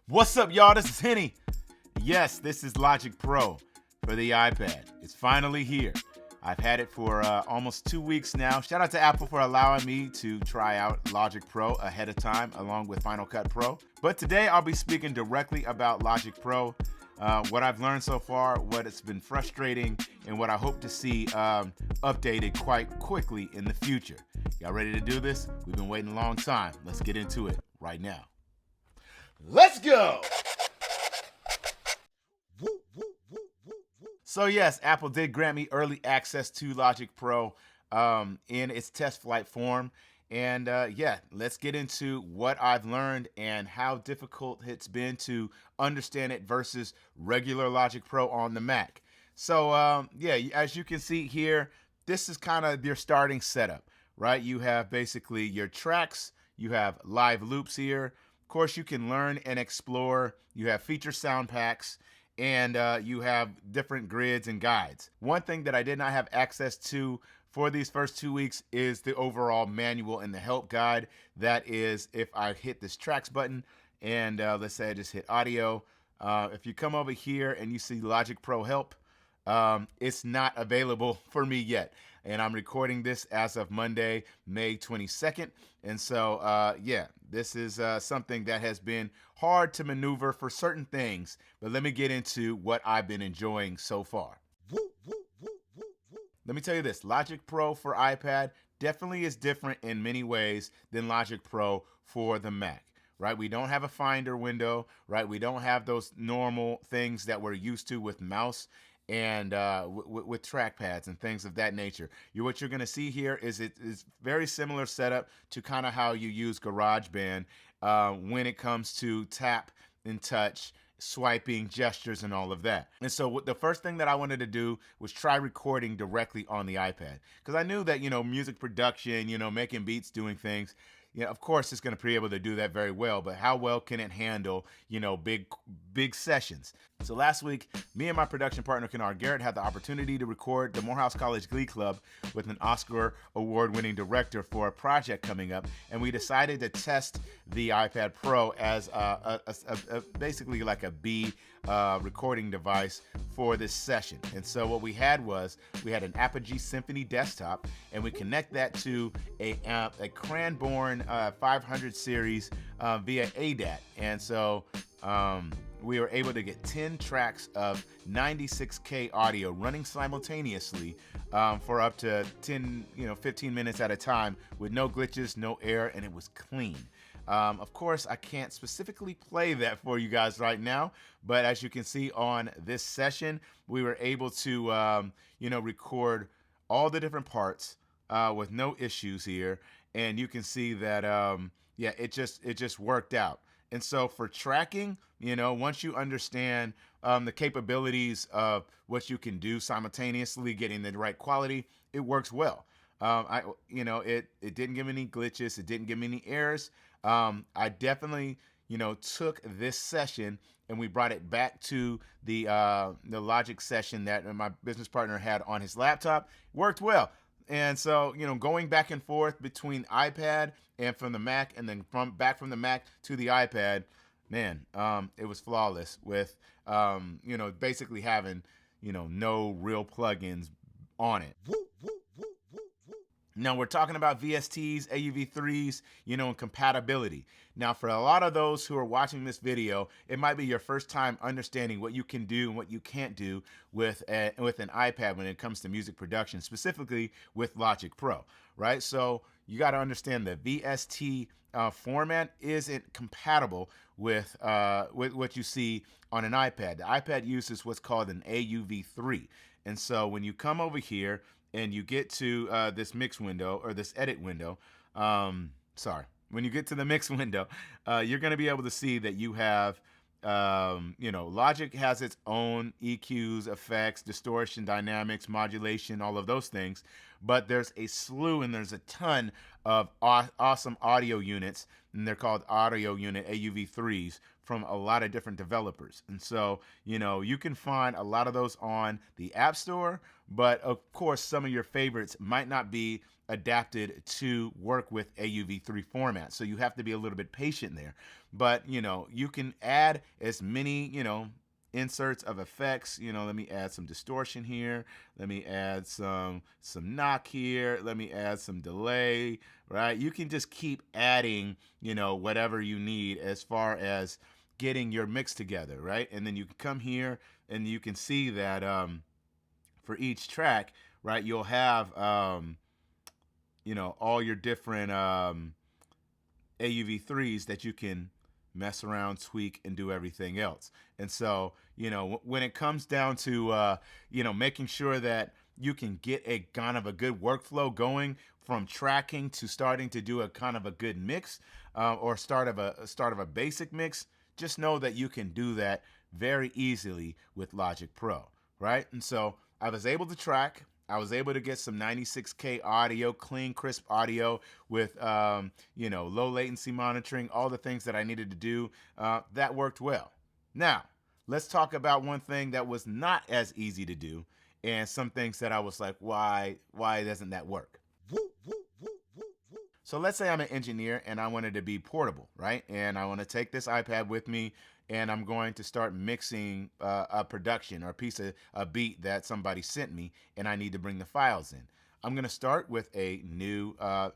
What's up, y'all? This is Henny. Yes, this is Logic Pro for the iPad. It's finally here. I've had it for almost 2 weeks now. Shout out to Apple for allowing me to try out Logic Pro ahead of time along with Final Cut Pro. But today I'll be speaking directly about Logic Pro, what I've learned so far, what it's been frustrating, and what I hope to see updated quite quickly in the future. Y'all ready to do this? We've been waiting a long time. Let's get into it right now. Let's go! So yes, Apple did grant me early access to Logic Pro in its test flight form. And yeah, let's get into what I've learned and how difficult it's been to understand it versus regular Logic Pro on the Mac. So yeah, as you can see here, this is kind of your starting setup, right? You have basically your tracks, you have live loops here. Of course, you can learn and explore. You have feature sound packs, and you have different grids and guides. One thing that I did not have access to for these first 2 weeks is the overall manual and the help guide. That is, if I hit this tracks button, and let's say I just hit audio. If you come over here and you see Logic Pro help, it's not available for me yet. And I'm recording this as of Monday, May 22nd. And so, yeah, this is something that has been hard to maneuver for certain things. But let me get into what I've been enjoying so far. Let me tell you this, Logic Pro for iPad definitely is different in many ways than Logic Pro for the Mac. Right? We don't have a Finder window, right? We don't have those normal things that we're used to with mouse and with trackpads and things of that nature. What you're going to see here is it is very similar setup to kind of how you use GarageBand when it comes to tap and touch, swiping, gestures, and all of that. And so the first thing that I wanted to do was try recording directly on the iPad, because I knew that, music production, making beats, doing things, of course it's going to be able to do that very well, but how well can it handle, big sessions? So last week, me and my production partner, Kennard Garrett, had the opportunity to record the Morehouse College Glee Club with an Oscar award-winning director for a project coming up, and we decided to test the iPad Pro as basically like a B recording device for this session. And so what we had an Apogee Symphony desktop, and we connect that to a Cranbourne 500 series via ADAT. And so we were able to get 10 tracks of 96K audio running simultaneously for up to 15 minutes at a time with no glitches, no error, and it was clean. Of course, I can't specifically play that for you guys right now, but as you can see on this session, we were able to, record all the different parts with no issues here, and you can see that, yeah, it just worked out. And so for tracking, once you understand the capabilities of what you can do simultaneously, getting the right quality, it works well. It didn't give me any glitches. It didn't give me any errors. I definitely, took this session and we brought it back to the Logic session that my business partner had on his laptop. Worked well. And so, going back and forth between iPad and from the Mac, and then back from the Mac to the iPad, man, it was flawless with, basically having, no real plugins on it. Now, we're talking about VSTs, AUV3s, and compatibility. Now, for a lot of those who are watching this video, it might be your first time understanding what you can do and what you can't do with an iPad when it comes to music production, specifically with Logic Pro, right? So you got to understand the VST format isn't compatible with what you see on an iPad. The iPad uses what's called an AUV3. And so when you come over here, and you get to this mix window or this edit window, when you get to the mix window, you're going to be able to see that you have, Logic has its own EQs, effects, distortion, dynamics, modulation, all of those things. But there's a slew and there's a ton of awesome audio units, and they're called audio unit AUV3s from a lot of different developers. And so, you can find a lot of those on the App Store, but of course, some of your favorites might not be adapted to work with AUV3 format. So you have to be a little bit patient there. But, you can add as many, inserts of effects. Let me add some distortion here. Let me add some knock here. Let me add some delay, right? You can just keep adding, whatever you need as far as getting your mix together, right? And then you can come here and you can see that for each track, right, you'll have all your different AUV3s that you can mess around, tweak, and do everything else. And so, when it comes down to, making sure that you can get a kind of a good workflow going from tracking to starting to do a kind of a good mix, or start of a basic mix, just know that you can do that very easily with Logic Pro, right? And so I was able to track. I was able to get some 96K audio, clean, crisp audio with, low latency monitoring, all the things that I needed to do. That worked well. Now, let's talk about one thing that was not as easy to do, and some things that I was like, why doesn't that work? So let's say I'm an engineer and I want it to be portable, right? And I want to take this iPad with me and I'm going to start mixing a production or a beat that somebody sent me, and I need to bring the files in. I'm going to start with a new, I'm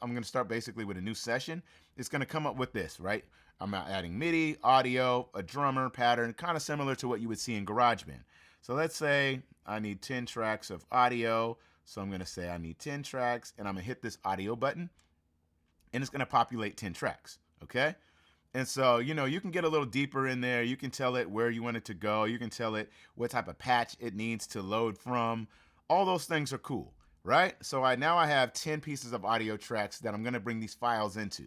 going to start basically with a new session. It's going to come up with this, right? I'm adding MIDI, audio, a drummer pattern, kind of similar to what you would see in GarageBand. So let's say I need 10 tracks of audio. So I'm going to say I need 10 tracks, and I'm going to hit this audio button, and it's going to populate 10 tracks, okay? And so, you can get a little deeper in there. You can tell it where you want it to go. You can tell it what type of patch it needs to load from. All those things are cool, right? So now I have 10 pieces of audio tracks that I'm going to bring these files into.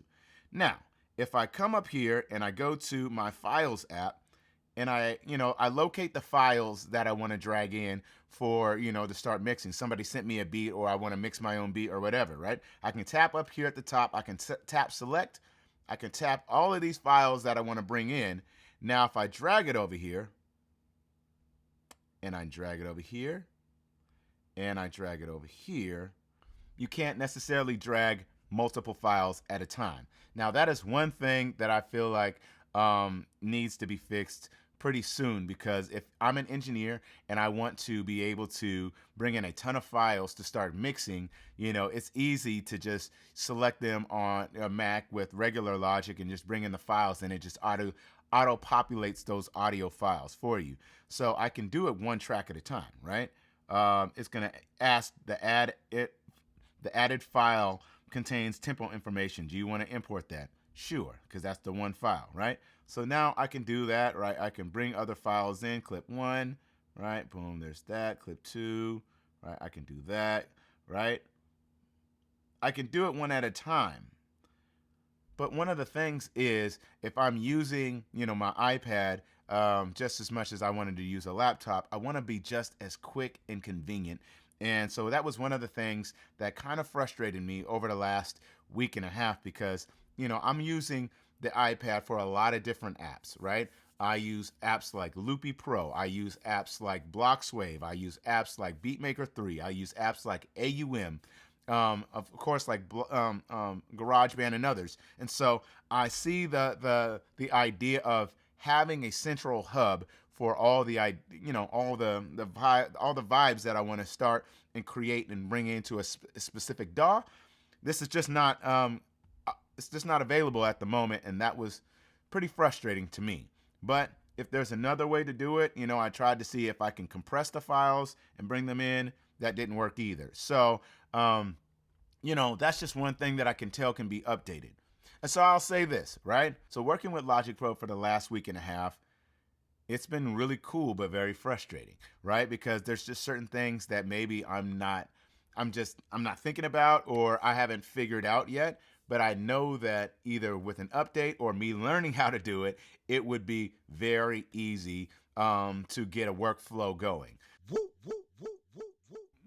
Now, if I come up here and I go to my Files app, and I locate the files that I want to drag in for, to start mixing. Somebody sent me a beat, or I want to mix my own beat or whatever, right? I can tap up here at the top. I can tap select. I can tap all of these files that I want to bring in. Now, if I drag it over here, and I drag it over here, and I drag it over here, you can't necessarily drag multiple files at a time. Now, that is one thing that I feel like needs to be fixed pretty soon, because if I'm an engineer and I want to be able to bring in a ton of files to start mixing, it's easy to just select them on a Mac with regular Logic and just bring in the files, and it just auto populates those audio files for you. So I can do it one track at a time, right? It's going to ask the added file contains tempo information. Do you want to import that? Sure, because that's the one file, right? So now I can do that, right? I can bring other files in, clip 1, right? Boom, there's that. Clip 2, right? I can do that, right? I can do it one at a time. But one of the things is, if I'm using, my iPad just as much as I wanted to use a laptop, I want to be just as quick and convenient. And so that was one of the things that kind of frustrated me over the last week and a half, because I'm using the iPad for a lot of different apps, right? I use apps like Loopy Pro. I use apps like Blockswave. I use apps like Beatmaker 3. I use apps like AUM, of course, like GarageBand and others. And so I see the idea of having a central hub for all the all the vibes that I want to start and create and bring into a specific DAW. This is just not it's just not available at the moment, and that was pretty frustrating to me. But if there's another way to do it, I tried to see if I can compress the files and bring them in. That didn't work either. So, that's just one thing that I can tell can be updated. And so I'll say this, right? So working with Logic Pro for the last week and a half, it's been really cool, but very frustrating, right? Because there's just certain things that maybe I'm not thinking about, or I haven't figured out yet. But I know that either with an update or me learning how to do it, it would be very easy to get a workflow going.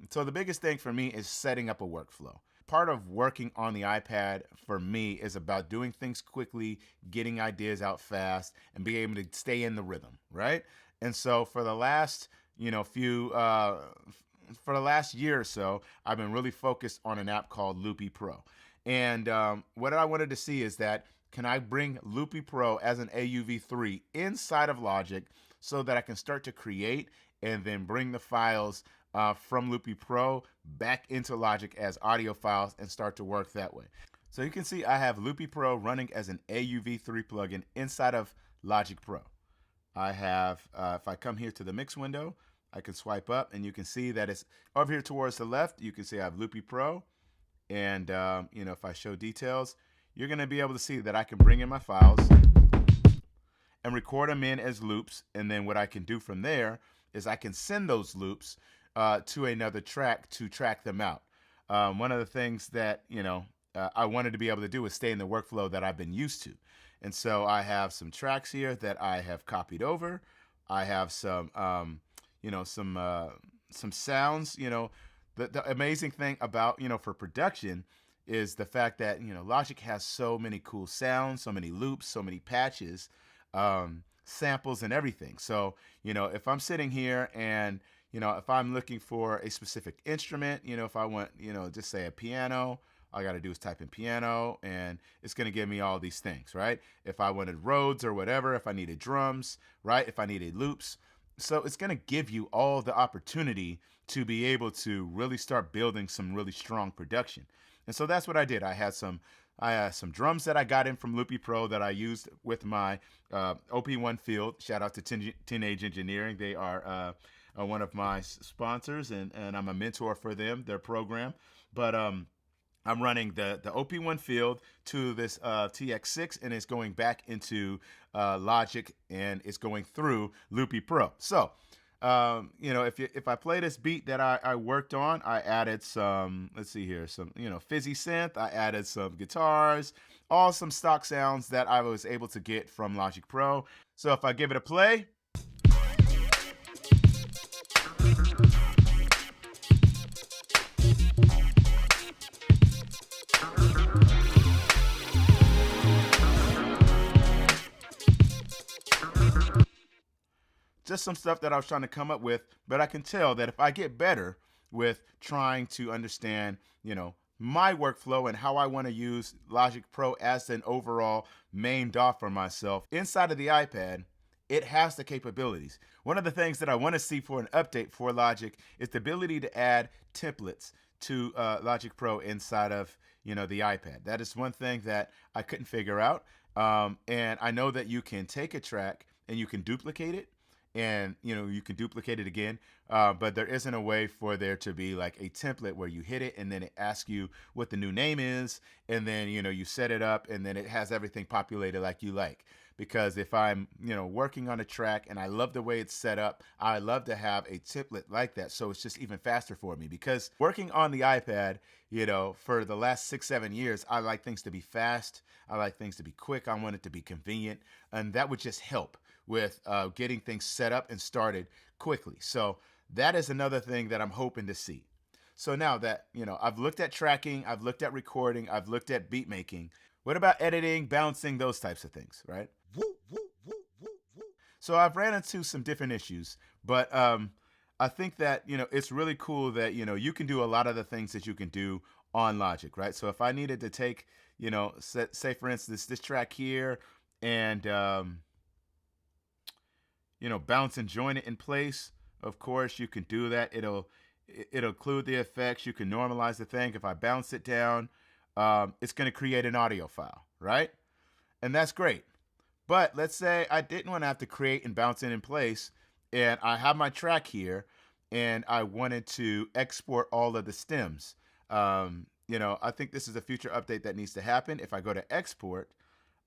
So the biggest thing for me is setting up a workflow. part of working on the iPad for me is about doing things quickly, getting ideas out fast, and being able to stay in the rhythm, right? And so for the last, for the last year or so, I've been really focused on an app called Loopy Pro. And what I wanted to see is that can I bring Loopy Pro as an AUV3 inside of Logic so that I can start to create and then bring the files from Loopy Pro back into Logic as audio files and start to work that way. So you can see I have Loopy Pro running as an AUV3 plugin inside of Logic Pro. I have, if I come here to the mix window, I can swipe up and you can see that it's over here towards the left. You can see I have Loopy Pro. And, if I show details, you're going to be able to see that I can bring in my files and record them in as loops. And then what I can do from there is I can send those loops to another track to track them out. One of the things that, I wanted to be able to do is stay in the workflow that I've been used to. And so I have some tracks here that I have copied over. I have some, some sounds. The amazing thing about, for production is the fact that, Logic has so many cool sounds, so many loops, so many patches, samples and everything. So, if I'm sitting here and, if I'm looking for a specific instrument, if I want, just say a piano, all I got to do is type in piano and it's going to give me all these things, right? If I wanted Rhodes or whatever, if I needed drums, right? If I needed loops. So it's going to give you all the opportunity to be able to really start building some really strong production. And so that's what I did. I had some drums that I got in from Loopy Pro that I used with my OP1 field. Shout out to Teenage Engineering. They are one of my sponsors, and I'm a mentor for them, their program. But I'm running the OP1 field to this TX6, and it's going back into Logic, and it's going through Loopy Pro. So, if I play this beat that I worked on, I added some, let's see here, some, fizzy synth. I added some guitars, all some stock sounds that I was able to get from Logic Pro. So if I give it a play, just some stuff that I was trying to come up with, but I can tell that if I get better with trying to understand, my workflow and how I want to use Logic Pro as an overall main DAW for myself inside of the iPad, it has the capabilities. One of the things that I want to see for an update for Logic is the ability to add templates to Logic Pro inside of, the iPad. That is one thing that I couldn't figure out. And I know that you can take a track and you can duplicate it, and you can duplicate it again, but there isn't a way for there to be like a template where you hit it and then it asks you what the new name is, and then you set it up and then it has everything populated like you like. Because if I'm working on a track and I love the way it's set up, I love to have a template like that, so it's just even faster for me. Because working on the iPad, for the last 6-7 years, I like things to be fast, I like things to be quick, I want it to be convenient, and that would just help with getting things set up and started quickly. So that is another thing that I'm hoping to see. So now that, I've looked at tracking, I've looked at recording, I've looked at beat making, what about editing, bouncing, those types of things, right? So I've ran into some different issues, but I think that, it's really cool that, you can do a lot of the things that you can do on Logic, right? So if I needed to take, say for instance, this track here and, bounce and join it in place. Of course, you can do that. It'll include the effects. You can normalize the thing. If I bounce it down, it's going to create an audio file, right? And that's great. But let's say I didn't want to have to create and bounce it in place, and I have my track here, and I wanted to export all of the stems. I think this is a future update that needs to happen. If I go to export,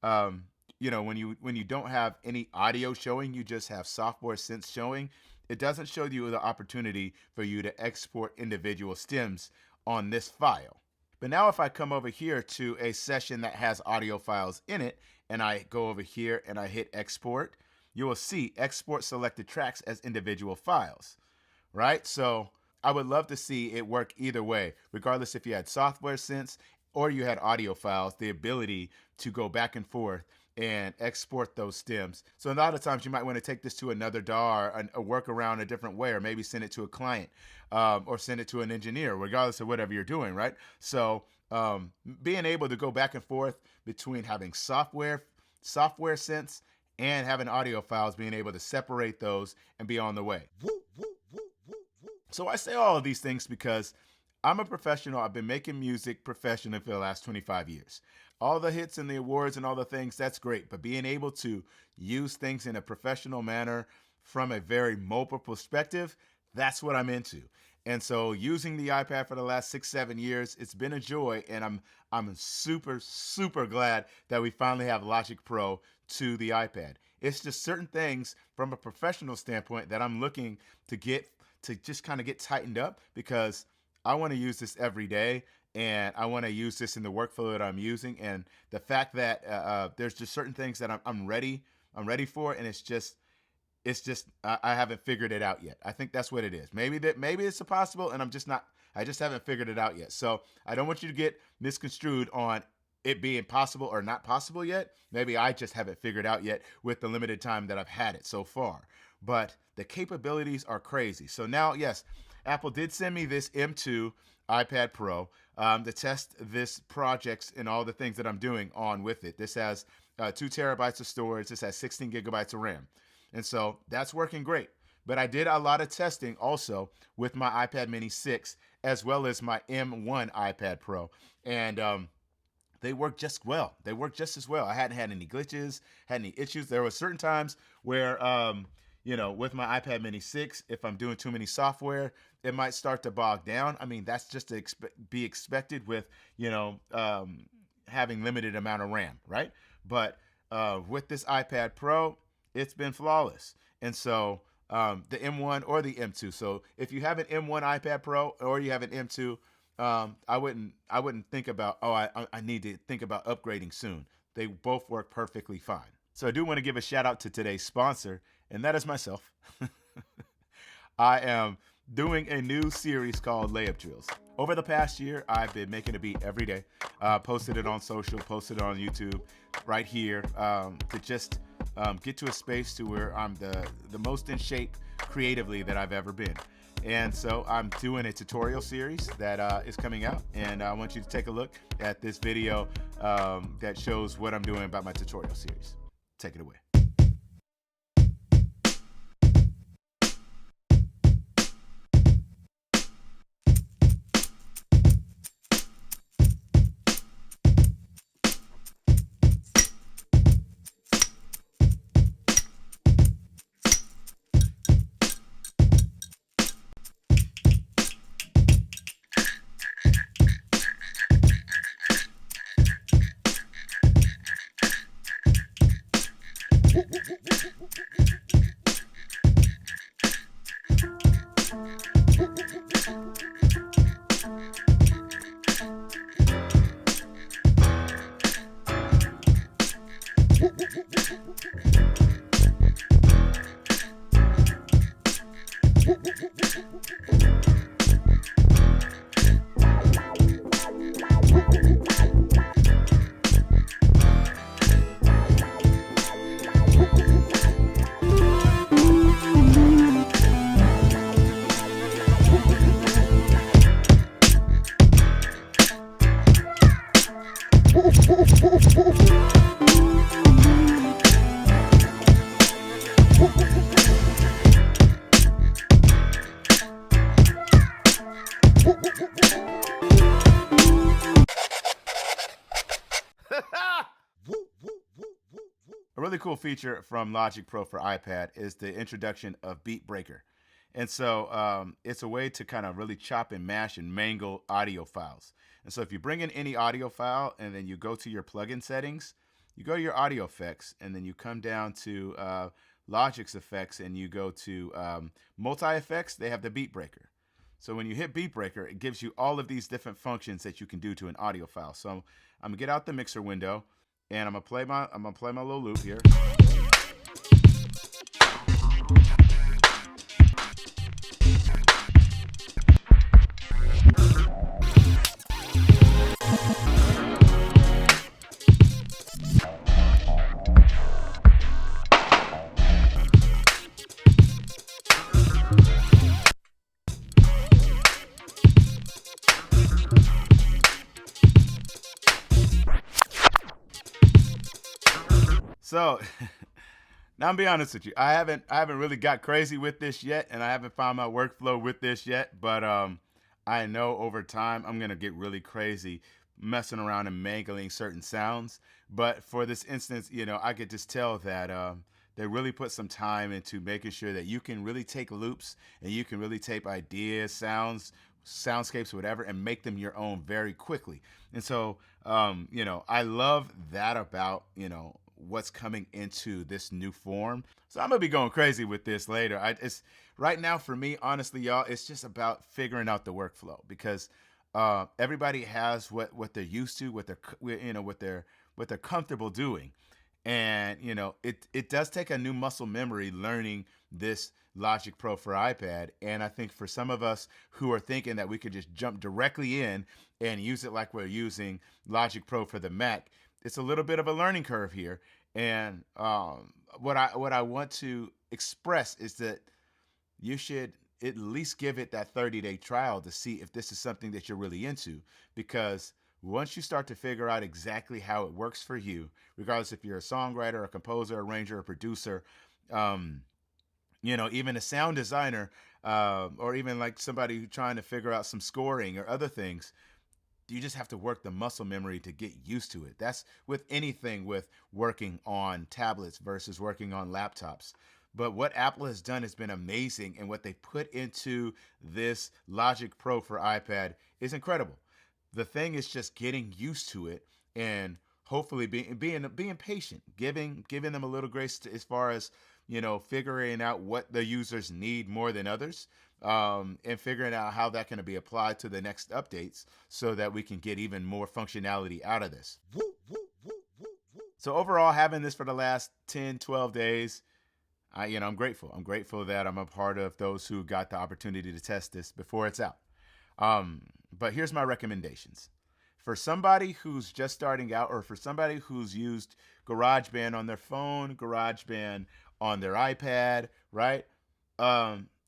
when you don't have any audio showing, you just have software synths showing, it doesn't show you the opportunity for you to export individual stems on this file. But now if I come over here to a session that has audio files in it, and I go over here and I hit export, you will see export selected tracks as individual files, right? So I would love to see it work either way, regardless if you had software sense or you had audio files, the ability to go back and forth and export those stems. So a lot of times you might want to take this to another DAW or work around a different way, or maybe send it to a client or send it to an engineer, regardless of whatever you're doing, right? So being able to go back and forth between having software sense and having audio files, being able to separate those and be on the way. So I say all of these things because I'm a professional. I've been making music professionally for the last 25 years. All the hits and the awards and all the things, that's great. But being able to use things in a professional manner from a very mobile perspective, that's what I'm into. And so using the iPad for the last 6-7 years, it's been a joy. And I'm super, super glad that we finally have Logic Pro to the iPad. It's just certain things from a professional standpoint that I'm looking to get to just kind of get tightened up, because I want to use this every day, and I want to use this in the workflow that I'm using. And the fact that there's just certain things that I'm ready for, and it's just I haven't figured it out yet. I think that's what it is. Maybe it's possible, and I just haven't figured it out yet. So I don't want you to get misconstrued on it being possible or not possible yet. Maybe I just haven't figured out yet with the limited time that I've had it so far. But the capabilities are crazy. So now, yes, Apple did send me this M2 iPad Pro to test this projects and all the things that I'm doing on with it. This has 2 terabytes of storage. This has 16 gigabytes of RAM. And so that's working great. But I did a lot of testing also with my iPad Mini 6 as well as my M1 iPad Pro. And they work just well. They work just as well. I hadn't had any glitches, had any issues. There were certain times where, with my iPad Mini 6, if I'm doing too many software, it might start to bog down. I mean, that's just to be expected with, having limited amount of RAM, right? But with this iPad Pro, it's been flawless. And so the M1 or the M2. So if you have an M1 iPad Pro or you have an M2, I wouldn't think about, I need to think about upgrading soon. They both work perfectly fine. So I do want to give a shout out to today's sponsor, and that is myself. I am doing a new series called Layup Drills. Over the past year, I've been making a beat every day, posted it on social, posted it on YouTube, right here, to just get to a space to where I'm the most in shape creatively that I've ever been. And so I'm doing a tutorial series that is coming out, and I want you to take a look at this video that shows what I'm doing about my tutorial series. Take it away. A really cool feature from Logic Pro for iPad is the introduction of Beat Breaker. And so it's a way to kind of really chop and mash and mangle audio files. And so if you bring in any audio file and then you go to your plugin settings, you go to your audio effects, and then you come down to Logic's effects, and you go to multi-effects, they have the Beat Breaker. So when you hit Beat Breaker, it gives you all of these different functions that you can do to an audio file. So I'm gonna get out the mixer window, and I'm gonna play my little loop here. Now, I'm be honest with you. I haven't really got crazy with this yet, and I haven't found my workflow with this yet. But I know over time I'm gonna get really crazy, messing around and mangling certain sounds. But for this instance, I could just tell that they really put some time into making sure that you can really take loops and you can really take ideas, sounds, soundscapes, whatever, and make them your own very quickly. And so, I love that about what's coming into this new form. So I'm gonna be going crazy with this later. It's right now for me, honestly, y'all. It's just about figuring out the workflow because everybody has what they're used to, what they're comfortable doing, and it does take a new muscle memory learning this Logic Pro for iPad. And I think for some of us who are thinking that we could just jump directly in and use it like we're using Logic Pro for the Mac, it's a little bit of a learning curve here. And what I want to express is that you should at least give it that 30-day trial to see if this is something that you're really into. Because once you start to figure out exactly how it works for you, regardless if you're a songwriter, a composer, arranger, a producer, um, even a sound designer, or even like somebody trying to figure out some scoring or other things, you just have to work the muscle memory to get used to it. That's with anything with working on tablets versus working on laptops. But what Apple has done has been amazing, and what they put into this Logic Pro for iPad is incredible. The thing is just getting used to it and hopefully being patient, giving them a little grace as far as figuring out what the users need more than others, and figuring out how that can be applied to the next updates so that we can get even more functionality out of this. So overall, having this for the last 10, 12 days, I'm grateful. I'm grateful that I'm a part of those who got the opportunity to test this before it's out. But here's my recommendations. For somebody who's just starting out, or for somebody who's used GarageBand on their phone, GarageBand on their iPad, right?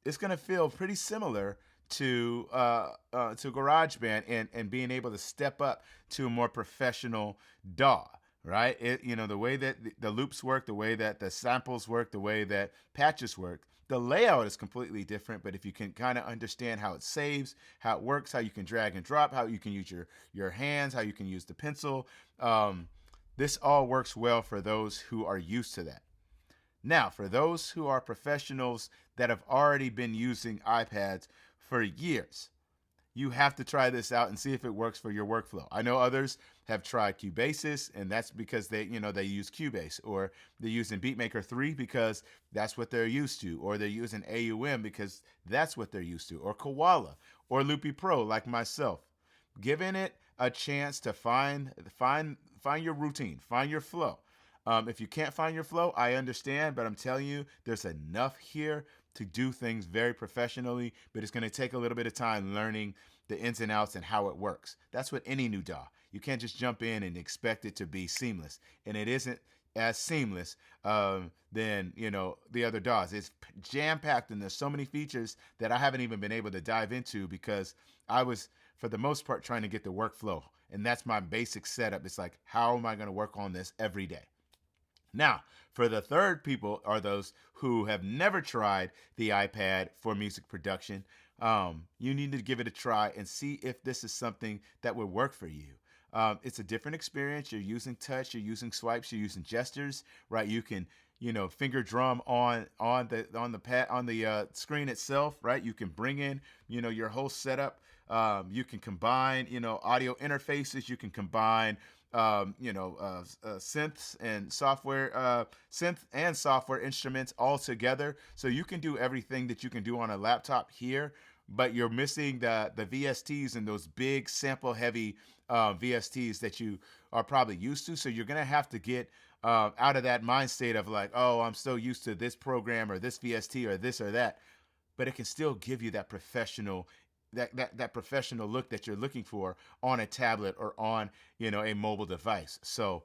It's gonna feel pretty similar to GarageBand and being able to step up to a more professional DAW, right? The way that the loops work, the way that the samples work, the way that patches work. The layout is completely different, but if you can kind of understand how it saves, how it works, how you can drag and drop, how you can use your hands, how you can use the pencil, this all works well for those who are used to that. Now, for those who are professionals that have already been using iPads for years, you have to try this out and see if it works for your workflow. I know others have tried Cubasis, and that's because they use Cubase, or they're using Beatmaker 3 because that's what they're used to, or they're using AUM because that's what they're used to, or Koala, or Loopy Pro like myself. Giving it a chance to find your routine, find your flow. If you can't find your flow, I understand, but I'm telling you, there's enough here to do things very professionally, but it's going to take a little bit of time learning the ins and outs and how it works. That's what any new DAW. You can't just jump in and expect it to be seamless, and it isn't as seamless than the other DAWs. It's jam packed, and there's so many features that I haven't even been able to dive into because I was, for the most part, trying to get the workflow, and that's my basic setup. It's like, how am I going to work on this every day? Now, for the third people are those who have never tried the iPad for music production. You need to give it a try and see if this is something that would work for you. It's a different experience. You're using touch, you're using swipes, you're using gestures, right? You can, finger drum on the pad on the screen itself, right? You can bring in, your whole setup. You can combine, audio interfaces. You can combine synths and synth and software instruments all together. So you can do everything that you can do on a laptop here, but you're missing the VSTs and those big sample heavy VSTs that you are probably used to. So you're going to have to get out of that mind state of like, oh, I'm so used to this program or this VST or this or that. But it can still give you that professional that professional look that you're looking for on a tablet or on a mobile device. So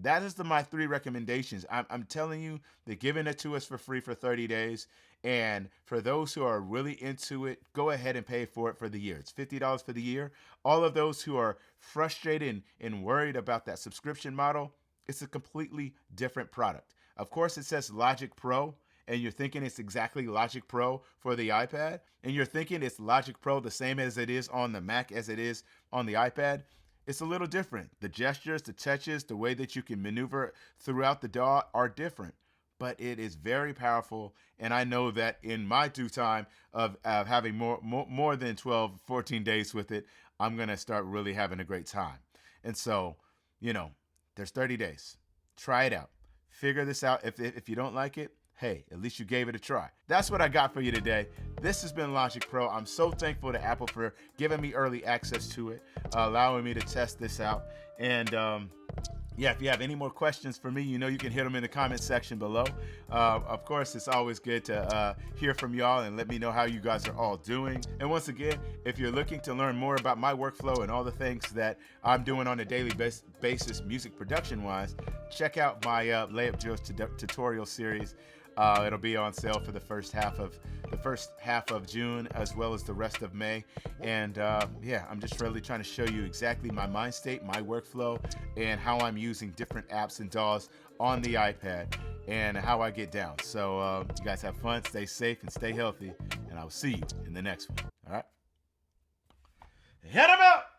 that is my 3 recommendations. I'm telling you, they're giving it to us for free for 30 days. And for those who are really into it, go ahead and pay for it for the year. It's $50 for the year. All of those who are frustrated and worried about that subscription model, it's a completely different product. Of course, it says Logic Pro, and you're thinking it's exactly Logic Pro for the iPad, and you're thinking it's Logic Pro the same as it is on the Mac as it is on the iPad. It's a little different. The gestures, the touches, the way that you can maneuver throughout the DAW are different, but it is very powerful. And I know that in my due time of having more than 12, 14 days with it, I'm going to start really having a great time. And so, there's 30 days. Try it out. Figure this out. If you don't like it, hey, at least you gave it a try. That's what I got for you today. This has been Logic Pro. I'm so thankful to Apple for giving me early access to it, allowing me to test this out. And if you have any more questions for me, you can hit them in the comment section below. Of course, it's always good to hear from y'all and let me know how you guys are all doing. And once again, if you're looking to learn more about my workflow and all the things that I'm doing on a daily basis, music production-wise, check out my Layup Drills tutorial series. It'll be on sale for the first half of June as well as the rest of May. And I'm just really trying to show you exactly my mind state, my workflow, and how I'm using different apps and DAWs on the iPad and how I get down. So you guys have fun, stay safe, and stay healthy. And I'll see you in the next one. All right? Hit 'em up!